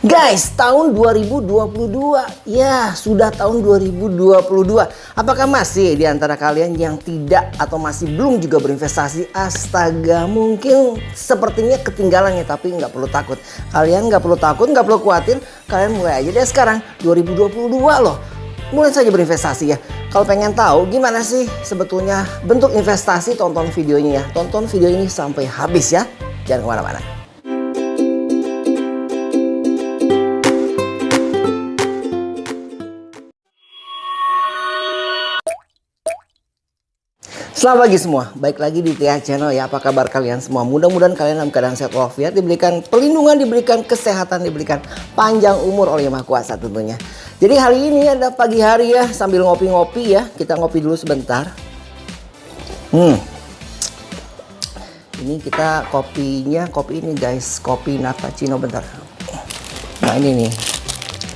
Guys, tahun 2022. Ya, sudah tahun 2022. Apakah masih di antara kalian yang tidak atau masih belum juga berinvestasi? Astaga, mungkin sepertinya ketinggalan ya, tapi nggak perlu takut. Kalian nggak perlu takut, nggak perlu khawatir. Kalian mulai aja deh sekarang, 2022 loh. Mulai saja berinvestasi ya. Kalau pengen tahu gimana sih sebetulnya bentuk investasi, tonton videonya ya. Tonton video ini sampai habis ya. Jangan kemana-mana. Selamat pagi semua, baik lagi di TH Channel ya. Apa kabar kalian semua? Mudah-mudahan kalian dalam keadaan sehat walafiat, diberikan perlindungan, diberikan kesehatan, diberikan panjang umur oleh Yang Maha Kuasa tentunya. Jadi hari ini ada pagi hari ya, sambil ngopi-ngopi ya. Kita ngopi dulu sebentar. Ini kita kopinya, kopi ini guys, kopi Natacino bentar. Nah ini nih,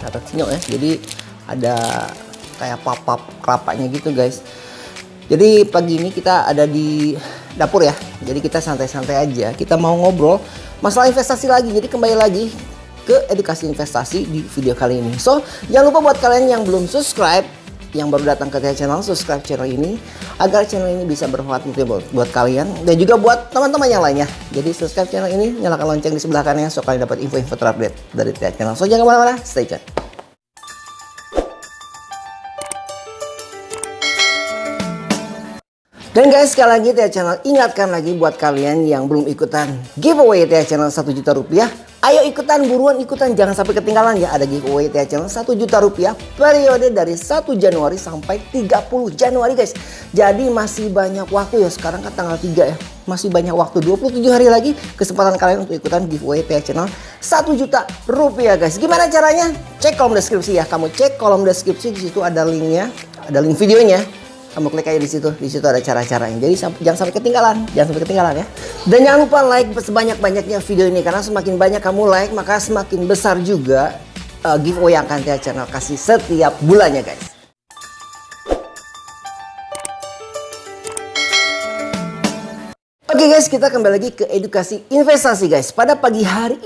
Natacino ya. Jadi ada kayak pap-pap kelapanya gitu guys. Jadi pagi ini kita ada di dapur ya. Jadi kita santai-santai aja. Kita mau ngobrol masalah investasi lagi. Jadi kembali lagi ke edukasi investasi di video kali ini. So, jangan lupa buat kalian yang belum subscribe, yang baru datang ke channel, subscribe channel ini agar channel ini bisa bermanfaat buat kalian dan juga buat teman-teman yang lainnya. Jadi subscribe channel ini, nyalakan lonceng di sebelah kanannya so kalian dapat info-info terupdate dari channel. So, jangan kemana-mana, stay tune. Dan guys, sekali lagi TH Channel ingatkan lagi buat kalian yang belum ikutan giveaway TH Channel 1 juta rupiah. Ayo ikutan, buruan ikutan, jangan sampai ketinggalan ya. Ada giveaway TH Channel 1 juta rupiah periode dari 1 Januari sampai 30 Januari guys. Jadi masih banyak waktu ya, sekarang kan tanggal 3 ya. Masih banyak waktu, 27 hari lagi kesempatan kalian untuk ikutan giveaway TH Channel 1 juta rupiah guys. Gimana caranya? Cek kolom deskripsi ya. Kamu cek kolom deskripsi, di situ ada linknya, ada link videonya. Kamu klik aja di situ ada cara-caranya. Jadi jangan sampai ketinggalan, ya. Dan jangan lupa like sebanyak-banyaknya video ini karena semakin banyak kamu like maka semakin besar juga giveaway yang akan TH Channel kasih setiap bulannya guys. Oke guys, kita kembali lagi ke edukasi investasi guys. Pada pagi hari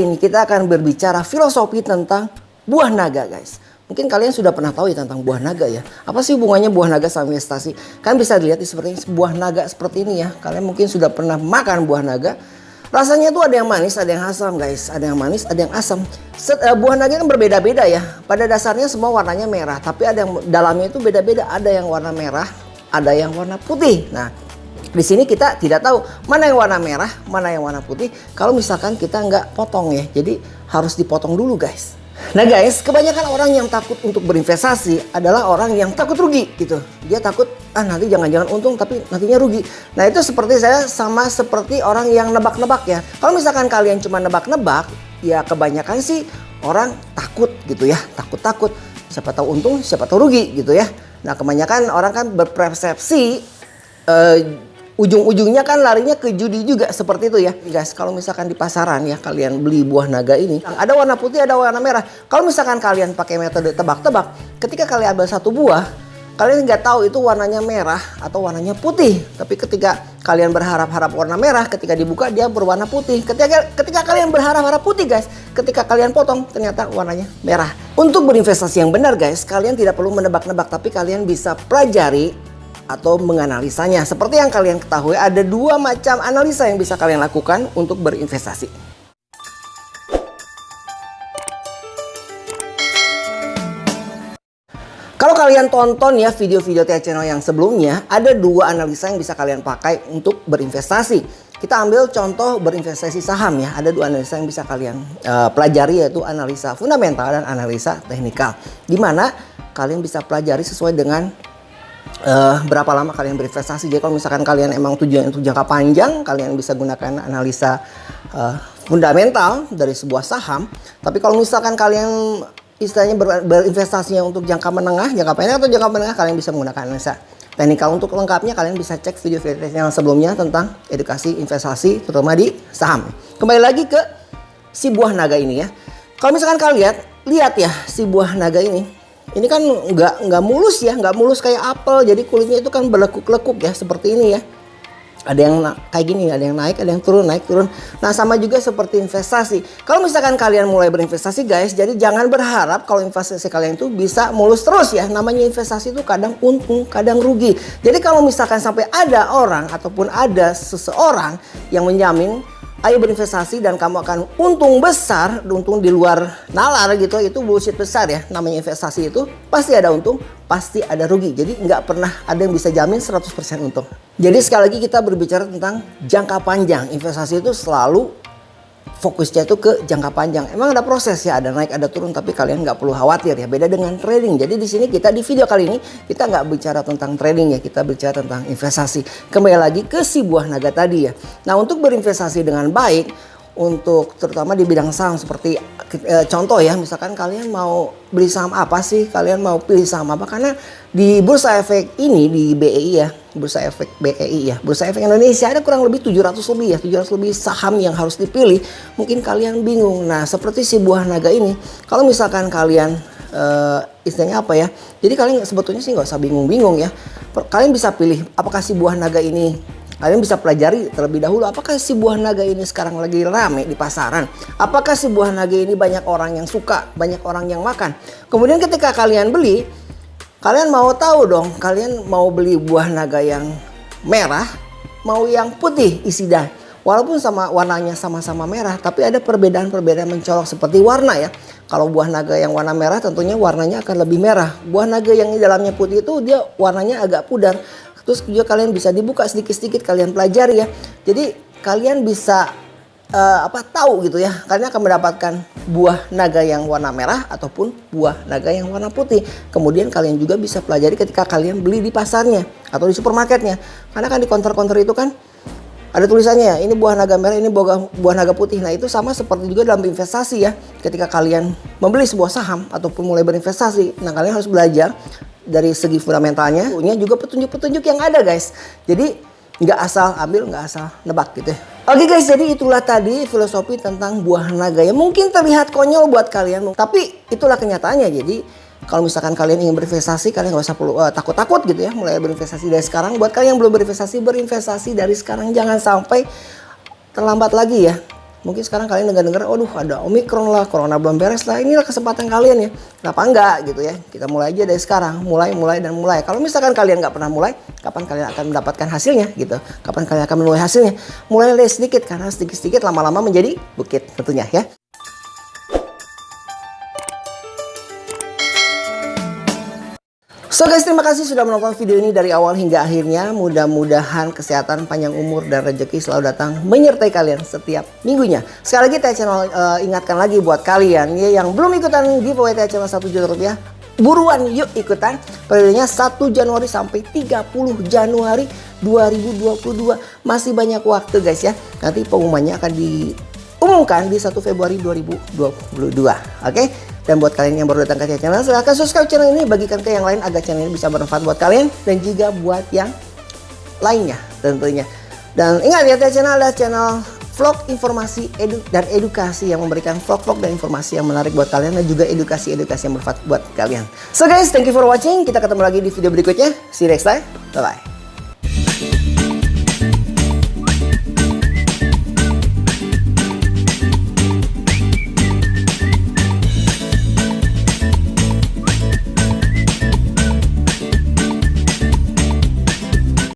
ini kita akan berbicara filosofi tentang buah naga guys. Mungkin kalian sudah pernah tahu ya tentang buah naga ya. Apa sih hubungannya buah naga sama investasi? Kalian bisa dilihat seperti buah naga seperti ini ya. Kalian mungkin sudah pernah makan buah naga. Rasanya tuh ada yang manis, ada yang asam guys. Ada yang manis, ada yang asam. Buah naga kan berbeda-beda ya. Pada dasarnya semua warnanya merah. Tapi ada yang dalamnya itu beda-beda. Ada yang warna merah, ada yang warna putih. Nah, di sini kita tidak tahu mana yang warna merah, mana yang warna putih. Kalau misalkan kita nggak potong ya. Jadi harus dipotong dulu guys. Nah guys, kebanyakan orang yang takut untuk berinvestasi adalah orang yang takut rugi gitu. Dia takut, nanti jangan-jangan untung tapi nantinya rugi. Nah itu seperti saya sama seperti orang yang nebak-nebak ya. Kalau misalkan kalian cuma nebak-nebak, ya kebanyakan sih orang takut gitu ya. Takut-takut, siapa tahu untung, siapa tahu rugi gitu ya. Nah kebanyakan orang kan berpersepsi, ujung-ujungnya kan larinya ke judi juga seperti itu ya. Guys, kalau misalkan di pasaran ya kalian beli buah naga ini, ada warna putih, ada warna merah. Kalau misalkan kalian pakai metode tebak-tebak, ketika kalian ambil satu buah, kalian nggak tahu itu warnanya merah atau warnanya putih. Tapi ketika kalian berharap-harap warna merah, ketika dibuka dia berwarna putih. Ketika kalian berharap-harap putih guys, ketika kalian potong ternyata warnanya merah. Untuk berinvestasi yang benar guys, kalian tidak perlu menebak-nebak, tapi kalian bisa pelajari atau menganalisanya. Seperti yang kalian ketahui, ada dua macam analisa yang bisa kalian lakukan untuk berinvestasi. Kalau kalian tonton ya video-video TH Channel yang sebelumnya, ada dua analisa yang bisa kalian pakai untuk berinvestasi. Kita ambil contoh berinvestasi saham ya. Ada dua analisa yang bisa kalian pelajari, yaitu analisa fundamental dan analisa teknikal. Dimana kalian bisa pelajari sesuai dengan berapa lama kalian berinvestasi. Jadi kalau misalkan kalian emang tujuan untuk jangka panjang, kalian bisa gunakan analisa fundamental dari sebuah saham. Tapi kalau misalkan kalian istilahnya berinvestasinya untuk jangka menengah, jangka pendek atau jangka menengah, kalian bisa menggunakan analisa teknikal. Untuk lengkapnya kalian bisa cek video-video yang sebelumnya tentang edukasi investasi terutama di saham. Kembali lagi ke si buah naga ini ya. Kalau misalkan kalian lihat ya si buah naga ini kan nggak mulus ya, nggak mulus kayak apel. Jadi kulitnya itu kan berlekuk-lekuk ya seperti ini ya. Ada yang kayak gini, ada yang naik, ada yang turun, naik, turun. Nah, sama juga seperti investasi. Kalau misalkan kalian mulai berinvestasi guys, jadi jangan berharap kalau investasi kalian itu bisa mulus terus ya. Namanya investasi itu kadang untung, kadang rugi. Jadi kalau misalkan sampai ada orang ataupun ada seseorang yang menjamin, ayo berinvestasi dan kamu akan untung besar, untung di luar nalar gitu, itu bullshit besar ya. Namanya investasi itu pasti ada untung, pasti ada rugi. Jadi nggak pernah ada yang bisa jamin 100% untung. Jadi sekali lagi kita berbicara tentang jangka panjang. Investasi itu selalu fokusnya itu ke jangka panjang. Emang ada proses ya, ada naik, ada turun, tapi kalian nggak perlu khawatir ya. Beda dengan trading. Jadi di sini kita di video kali ini kita nggak bicara tentang trading ya, kita bicara tentang investasi. Kembali lagi ke si buah naga tadi ya. Nah, untuk berinvestasi dengan baik, untuk terutama di bidang saham seperti contoh ya, misalkan kalian mau beli saham apa sih, kalian mau pilih saham apa, karena di Bursa Efek ini di BEI ya, Bursa Efek BEI ya, Bursa Efek Indonesia ada kurang lebih 700 lebih ya, 700 lebih saham yang harus dipilih. Mungkin kalian bingung. Nah, seperti si buah naga ini, kalau misalkan kalian istilahnya apa ya, jadi kalian sebetulnya sih nggak usah bingung-bingung ya. Kalian bisa pilih apakah si buah naga ini, kalian bisa pelajari terlebih dahulu apakah si buah naga ini sekarang lagi rame di pasaran. Apakah si buah naga ini banyak orang yang suka, banyak orang yang makan. Kemudian ketika kalian beli, kalian mau tahu dong, kalian mau beli buah naga yang merah, mau yang putih isi dah. Walaupun sama warnanya sama-sama merah, tapi ada perbedaan-perbedaan mencolok seperti warna ya. Kalau buah naga yang warna merah tentunya warnanya akan lebih merah. Buah naga yang di dalamnya putih itu dia warnanya agak pudar. Terus juga kalian bisa dibuka sedikit-sedikit, kalian pelajari ya. Jadi kalian bisa tahu gitu ya. Kalian akan mendapatkan buah naga yang warna merah ataupun buah naga yang warna putih. Kemudian kalian juga bisa pelajari ketika kalian beli di pasarnya atau di supermarketnya. Karena kan di counter-counter itu kan ada tulisannya, ini buah naga merah, ini buah naga putih. Nah, itu sama seperti juga dalam investasi ya. Ketika kalian membeli sebuah saham ataupun mulai berinvestasi, nah kalian harus belajar dari segi fundamentalnya, punya juga petunjuk-petunjuk yang ada guys. Jadi nggak asal ambil, nggak asal nebak gitu ya. Oke guys, jadi itulah tadi filosofi tentang buah naga ya. Mungkin terlihat konyol buat kalian, tapi itulah kenyataannya. Jadi kalau misalkan kalian ingin berinvestasi, kalian nggak usah perlu takut-takut gitu ya. Mulai berinvestasi dari sekarang. Buat kalian yang belum berinvestasi dari sekarang. Jangan sampai terlambat lagi ya. Mungkin sekarang kalian dengar-dengar, aduh ada Omikron lah, Corona belum beres lah. Inilah kesempatan kalian ya. Kenapa enggak gitu ya. Kita mulai aja dari sekarang. Mulai. Kalau misalkan kalian nggak pernah mulai, kapan kalian akan mendapatkan hasilnya gitu. Kapan kalian akan menuai hasilnya. Mulai dari sedikit, karena sedikit-sedikit lama-lama menjadi bukit tentunya ya. So guys, terima kasih sudah menonton video ini dari awal hingga akhirnya. Mudah-mudahan kesehatan, panjang umur, dan rezeki selalu datang menyertai kalian setiap minggunya. Sekali lagi Teh Channel ingatkan lagi buat kalian ya, yang belum ikutan giveaway Teh Channel 1 juta rupiah. Buruan yuk ikutan. Periodenya 1 Januari sampai 30 Januari 2022. Masih banyak waktu guys ya. Nanti pengumumannya akan diumumkan di 1 Februari 2022. Oke? Dan buat kalian yang baru datang ke channel, silahkan subscribe channel ini, bagikan ke yang lain agar channel ini bisa bermanfaat buat kalian dan juga buat yang lainnya tentunya. Dan ingat ya, channel adalah channel vlog, informasi, dan edukasi yang memberikan vlog-vlog dan informasi yang menarik buat kalian dan juga edukasi-edukasi yang bermanfaat buat kalian. So guys, thank you for watching. Kita ketemu lagi di video berikutnya. See you next time. Bye bye.